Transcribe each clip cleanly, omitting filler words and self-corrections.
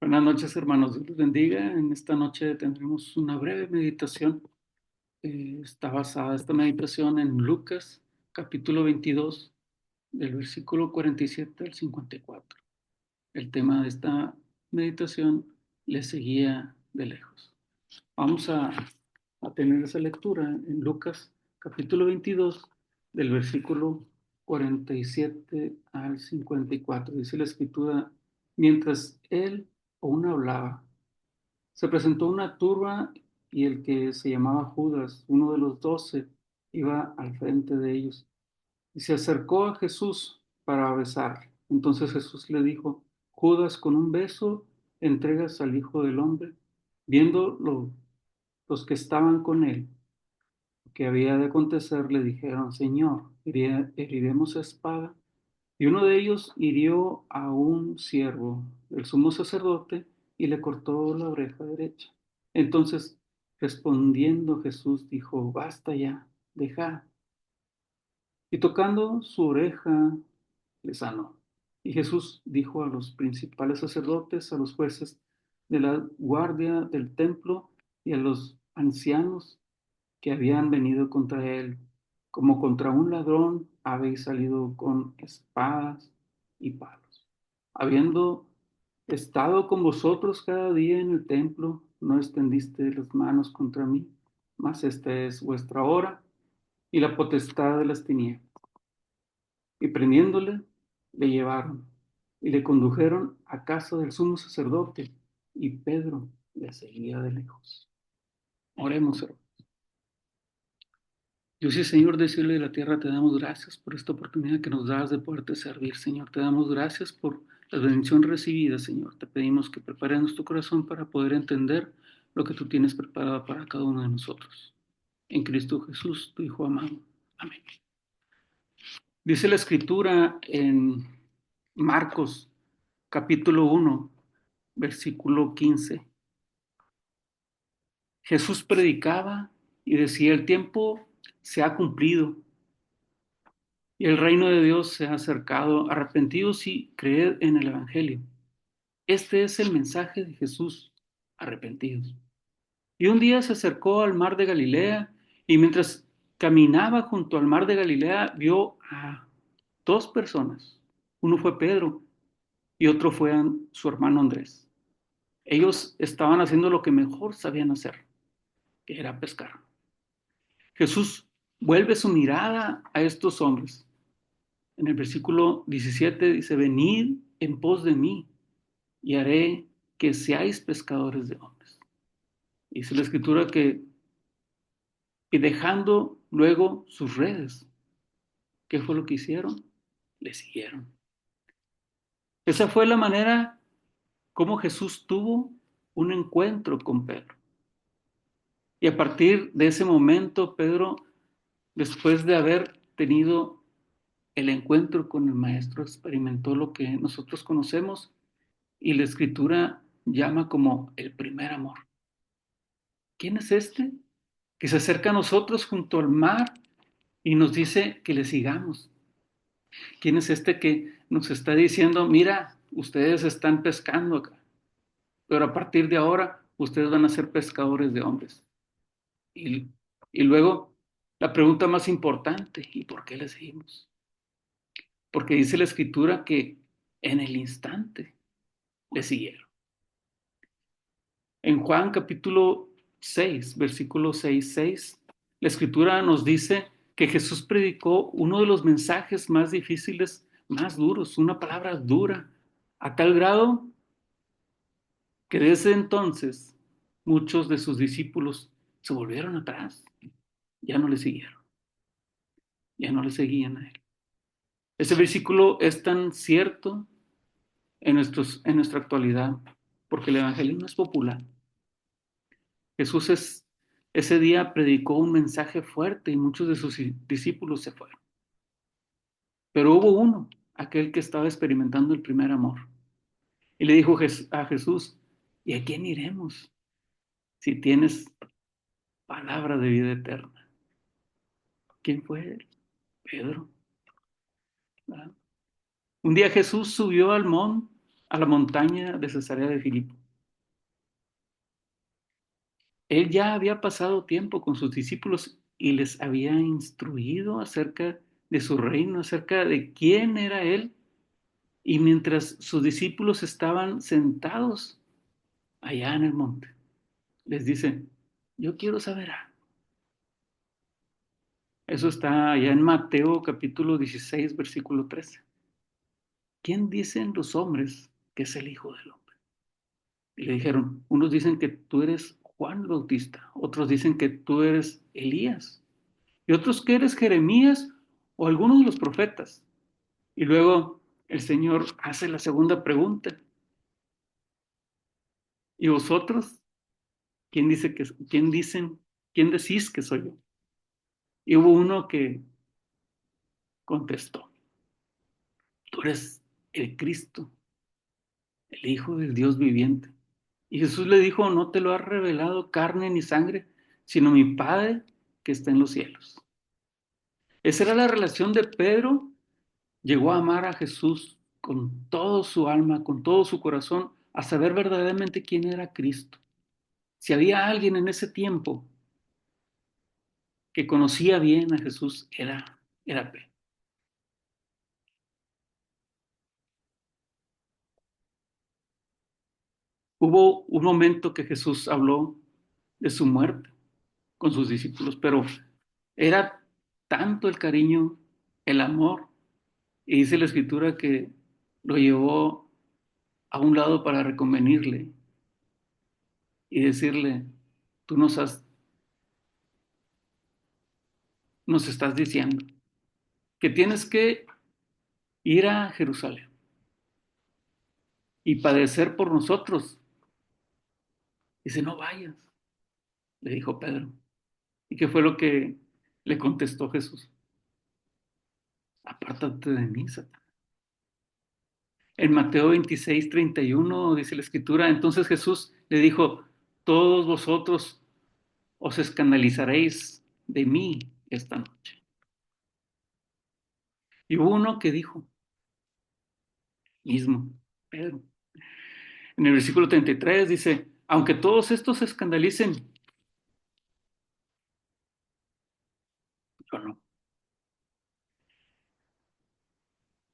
Buenas noches, hermanos. Dios les bendiga. En esta noche tendremos una breve meditación. Está basada esta meditación en Lucas, capítulo 22, del versículo 47 al 54. El tema de esta meditación: le seguía de lejos. Vamos a tener esa lectura en Lucas, capítulo 22, del versículo 47 al 54. Dice la escritura: mientras él aún hablaba, se presentó una turba y el que se llamaba Judas, uno de los 12, iba al frente de ellos y se acercó a Jesús para besarle. Entonces Jesús le dijo: Judas, ¿con un beso entregas al Hijo del Hombre? Viendo los que estaban con él que había de acontecer, le dijeron: Señor, ¿heriremos a espada? Y uno de ellos hirió a un siervo del sumo sacerdote y le cortó la oreja derecha. Entonces, respondiendo Jesús, dijo: Basta ya, dejad. Y tocando su oreja, le sanó. Y Jesús dijo a los principales sacerdotes, a los jueces de la guardia del templo y a los ancianos que habían venido contra él: como contra un ladrón habéis salido con espadas y palos. Habiendo estado con vosotros cada día en el templo, no extendiste las manos contra mí, mas esta es vuestra hora y la potestad de las tinieblas. Y prendiéndole, le llevaron y le condujeron a casa del sumo sacerdote, y Pedro le seguía de lejos. Oremos, hermanos. Dios y Señor del cielo y de la tierra, te damos gracias por esta oportunidad que nos das de poderte servir, Señor. Te damos gracias por la bendición recibida, Señor. Te pedimos que prepares nuestro corazón para poder entender lo que tú tienes preparado para cada uno de nosotros. En Cristo Jesús, tu Hijo amado. Amén. Dice la Escritura en Marcos, capítulo 1, versículo 15. Jesús predicaba y decía: el tiempo se ha cumplido y el reino de Dios se ha acercado. Arrepentidos y creed en el Evangelio. Este es el mensaje de Jesús: arrepentidos. Y un día se acercó al mar de Galilea, y mientras caminaba junto al mar de Galilea vio a dos personas. Uno fue Pedro y otro fue su hermano Andrés. Ellos estaban haciendo lo que mejor sabían hacer, que era pescar. Jesús vuelve su mirada a estos hombres. En el versículo 17 dice: venid en pos de mí y haré que seáis pescadores de hombres. Dice la escritura que, y dejando luego sus redes, ¿qué fue lo que hicieron? Le siguieron. Esa fue la manera como Jesús tuvo un encuentro con Pedro. Y a partir de ese momento, Pedro, después de haber tenido el encuentro con el Maestro, experimentó lo que nosotros conocemos y la Escritura llama como el primer amor. ¿Quién es este? Que se acerca a nosotros junto al mar y nos dice que le sigamos. ¿Quién es este que nos está diciendo: mira, ustedes están pescando acá, pero a partir de ahora ustedes van a ser pescadores de hombres? Y, y luego la pregunta más importante: ¿y por qué le seguimos? Porque dice la escritura que en el instante le siguieron. En Juan capítulo 6, versículo 6, la escritura nos dice que Jesús predicó uno de los mensajes más difíciles, más duros, una palabra dura, a tal grado que desde entonces muchos de sus discípulos se volvieron atrás, ya no le siguieron, ya no le seguían a él. Ese versículo es tan cierto en nuestra actualidad, porque el evangelio no es popular. Ese día predicó un mensaje fuerte y muchos de sus discípulos se fueron. Pero hubo uno, aquel que estaba experimentando el primer amor. Y le dijo a Jesús: ¿y a quién iremos si tienes palabra de vida eterna? ¿Quién fue él? Pedro. ¿Verdad? Un día Jesús subió al monte a la montaña de Cesarea de Filipo. Él ya había pasado tiempo con sus discípulos y les había instruido acerca de su reino, acerca de quién era él. Y mientras sus discípulos estaban sentados allá en el monte, les dice, yo quiero saber algo. Eso está allá en Mateo capítulo 16, versículo 13. ¿Quién dicen los hombres que es el Hijo del Hombre? Y le dijeron, unos dicen que tú eres Juan el Bautista, otros dicen que tú eres Elías, y otros que eres Jeremías o alguno de los profetas. Y luego el Señor hace la segunda pregunta. ¿Y vosotros? ¿Quién decís que soy yo? Y hubo uno que contestó, tú eres el Cristo, el Hijo del Dios viviente. Y Jesús le dijo, no te lo ha revelado carne ni sangre, sino mi Padre que está en los cielos. Esa era la relación de Pedro. Llegó a amar a Jesús con todo su alma, con todo su corazón, a saber verdaderamente quién era Cristo. Si había alguien en ese tiempo que conocía bien a Jesús, era Pedro. Hubo un momento que Jesús habló de su muerte con sus discípulos, pero era tanto el cariño, el amor, y dice la escritura que lo llevó a un lado para reconvenirle y decirle, tú nos estás diciendo que tienes que ir a Jerusalén y padecer por nosotros. Dice, no vayas, le dijo Pedro. ¿Y qué fue lo que le contestó Jesús? Apártate de mí, Satanás. En Mateo 26:31 dice la escritura, entonces Jesús le dijo, todos vosotros os escandalizaréis de mí esta noche. Y hubo uno que dijo, mismo, Pedro. En el versículo 33 dice, aunque todos estos se escandalicen, yo no.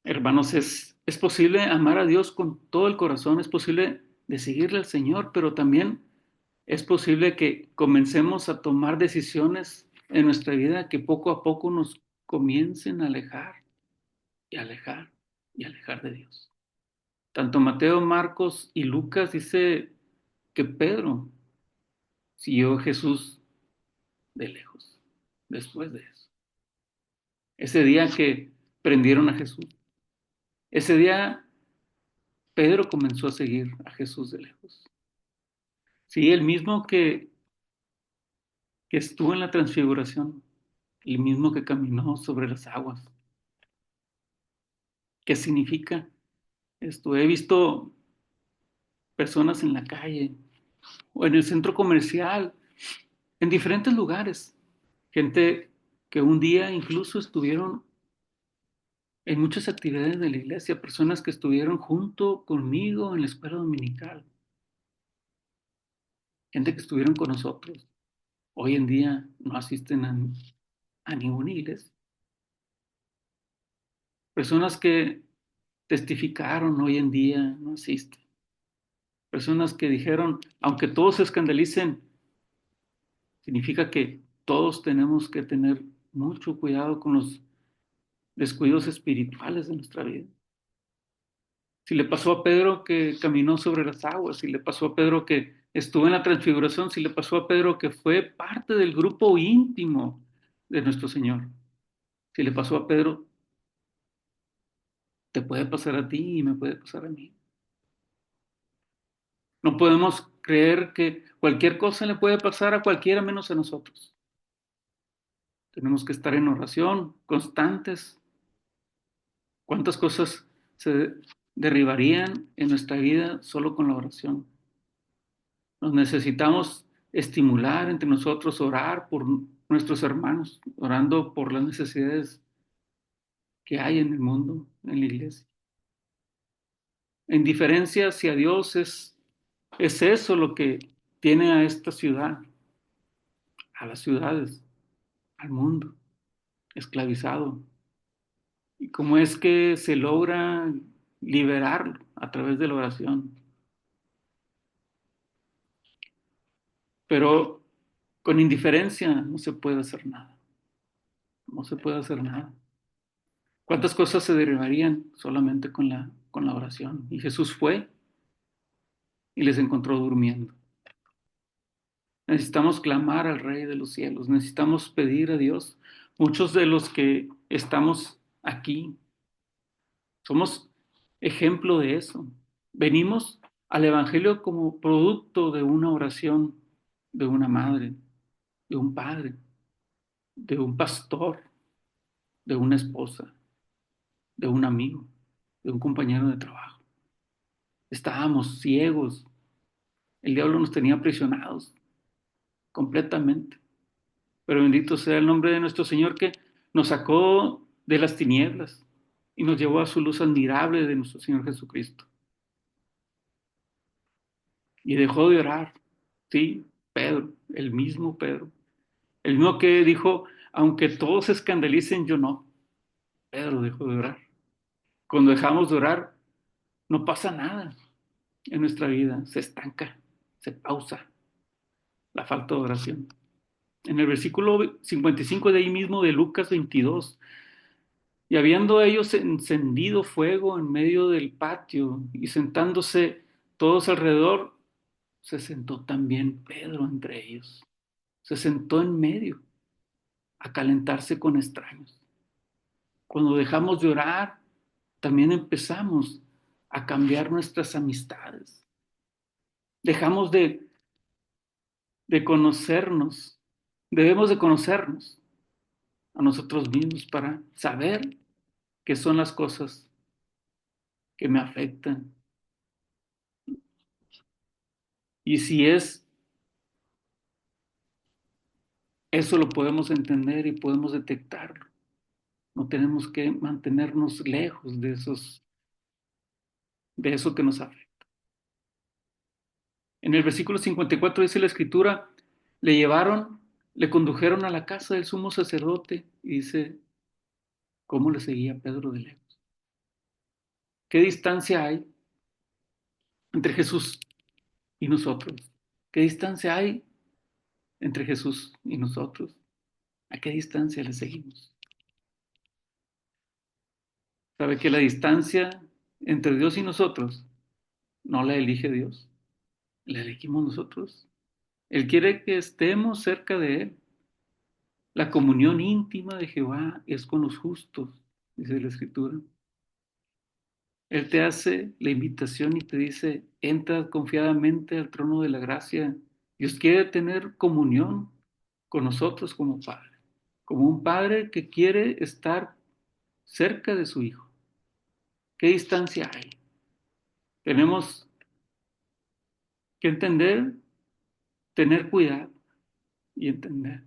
Hermanos, es posible amar a Dios con todo el corazón, es posible de seguirle al Señor, pero también es posible que comencemos a tomar decisiones en nuestra vida que poco a poco nos comiencen a alejar y alejar y alejar de Dios. Tanto Mateo, Marcos y Lucas dice que Pedro siguió a Jesús de lejos después de eso. Ese día que prendieron a Jesús, ese día Pedro comenzó a seguir a Jesús de lejos. Sí, el mismo que estuvo en la transfiguración, el mismo que caminó sobre las aguas. ¿Qué significa esto? He visto personas en la calle o en el centro comercial, en diferentes lugares, gente que un día incluso estuvieron en muchas actividades de la iglesia, personas que estuvieron junto conmigo en la escuela dominical, gente que estuvieron con nosotros. Hoy en día no asisten a ninguna iglesia. Personas que testificaron hoy en día no asisten. Personas que dijeron, aunque todos se escandalicen, significa que todos tenemos que tener mucho cuidado con los descuidos espirituales de nuestra vida. Si le pasó a Pedro que caminó sobre las aguas, si le pasó a Pedro que estuvo en la transfiguración, si le pasó a Pedro que fue parte del grupo íntimo de nuestro Señor, si le pasó a Pedro, te puede pasar a ti y me puede pasar a mí. No podemos creer que cualquier cosa le puede pasar a cualquiera menos a nosotros. Tenemos que estar en oración, constantes. ¿Cuántas cosas se derribarían en nuestra vida solo con la oración? Nos necesitamos estimular entre nosotros, orar por nuestros hermanos, orando por las necesidades que hay en el mundo, en la iglesia. indiferencia hacia Dios es eso lo que tiene a esta ciudad, a las ciudades, al mundo, esclavizado. ¿Y cómo es que se logra liberarlo a través de la oración? Pero con indiferencia no se puede hacer nada. No se puede hacer nada. ¿Cuántas cosas se derivarían solamente con la oración? Y Jesús fue y les encontró durmiendo. Necesitamos clamar al Rey de los cielos, necesitamos pedir a Dios. Muchos de los que estamos aquí somos ejemplo de eso. Venimos al Evangelio como producto de una oración de una madre, de un padre, de un pastor, de una esposa, de un amigo, de un compañero de trabajo. Estábamos ciegos, el diablo nos tenía aprisionados completamente. Pero bendito sea el nombre de nuestro Señor que nos sacó de las tinieblas y nos llevó a su luz admirable de nuestro Señor Jesucristo. Y dejó de orar. Sí, Pedro, el mismo Pedro. El mismo que dijo, aunque todos se escandalicen, yo no. Pedro dejó de orar. Cuando dejamos de orar, no pasa nada en nuestra vida. Se estanca, se pausa la falta de oración. En el versículo 55 de ahí mismo de Lucas 22, y habiendo ellos encendido fuego en medio del patio y sentándose todos alrededor, se sentó también Pedro entre ellos. Se sentó en medio a calentarse con extraños. Cuando dejamos de orar, también empezamos a cambiar nuestras amistades. Dejamos de conocernos. Debemos de conocernos a nosotros mismos para saber qué son las cosas que me afectan. Y si es eso lo podemos entender y podemos detectarlo. No tenemos que mantenernos lejos de eso que nos afecta. En el versículo 54 dice la escritura, le llevaron, le condujeron a la casa del sumo sacerdote y dice, ¿cómo le seguía Pedro de lejos? ¿Qué distancia hay entre Jesús y nosotros? ¿Qué distancia hay entre Jesús y nosotros? ¿A qué distancia le seguimos? ¿Sabe que la distancia entre Dios y nosotros no la elige Dios? La elegimos nosotros. Él quiere que estemos cerca de Él. La comunión íntima de Jehová es con los justos, dice la Escritura. Él te hace la invitación y te dice, entra confiadamente al trono de la gracia. Dios quiere tener comunión con nosotros como Padre, como un Padre que quiere estar cerca de su Hijo. ¿Qué distancia hay? Tenemos que entender, tener cuidado y entender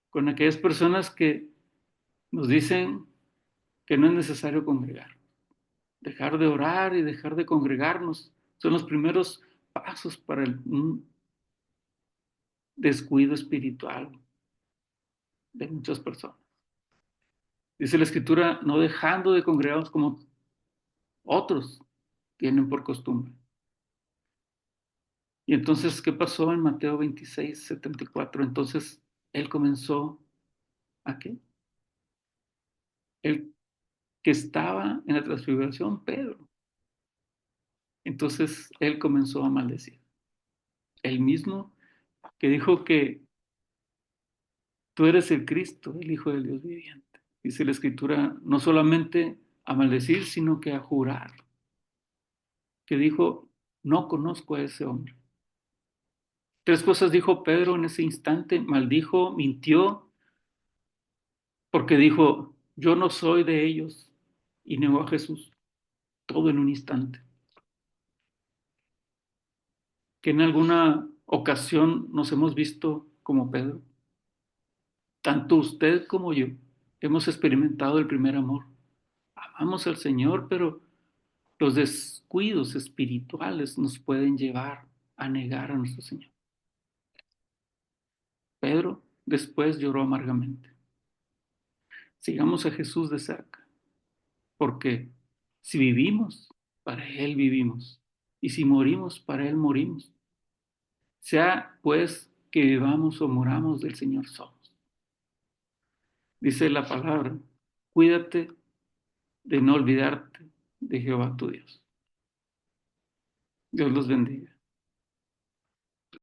con aquellas personas que nos dicen que no es necesario congregar. Dejar de orar y dejar de congregarnos son los primeros pasos para un descuido espiritual de muchas personas. Dice la escritura, no dejando de congregarnos como otros tienen por costumbre. Y entonces, ¿qué pasó en Mateo 26:74? Entonces, él comenzó ¿a qué? El que estaba en la transfiguración, Pedro. Entonces, él comenzó a maldecir. El mismo que dijo que tú eres el Cristo, el Hijo del Dios viviente. Dice la Escritura, no solamente a maldecir, sino que a jurar. Que dijo, no conozco a ese hombre. Tres cosas dijo Pedro en ese instante. Maldijo, mintió, porque dijo, yo no soy de ellos. Y negó a Jesús. Todo en un instante. Que en alguna ocasión nos hemos visto como Pedro. Tanto usted como yo hemos experimentado el primer amor. Amamos al Señor, pero Los descuidos espirituales nos pueden llevar a negar a nuestro Señor. Pedro después lloró amargamente. Sigamos a Jesús de cerca, porque si vivimos, para Él vivimos, y si morimos, para Él morimos. Sea pues que vivamos o moramos, del Señor somos. Dice la palabra, cuídate de no olvidarte de Jehová tu Dios. Dios los bendiga.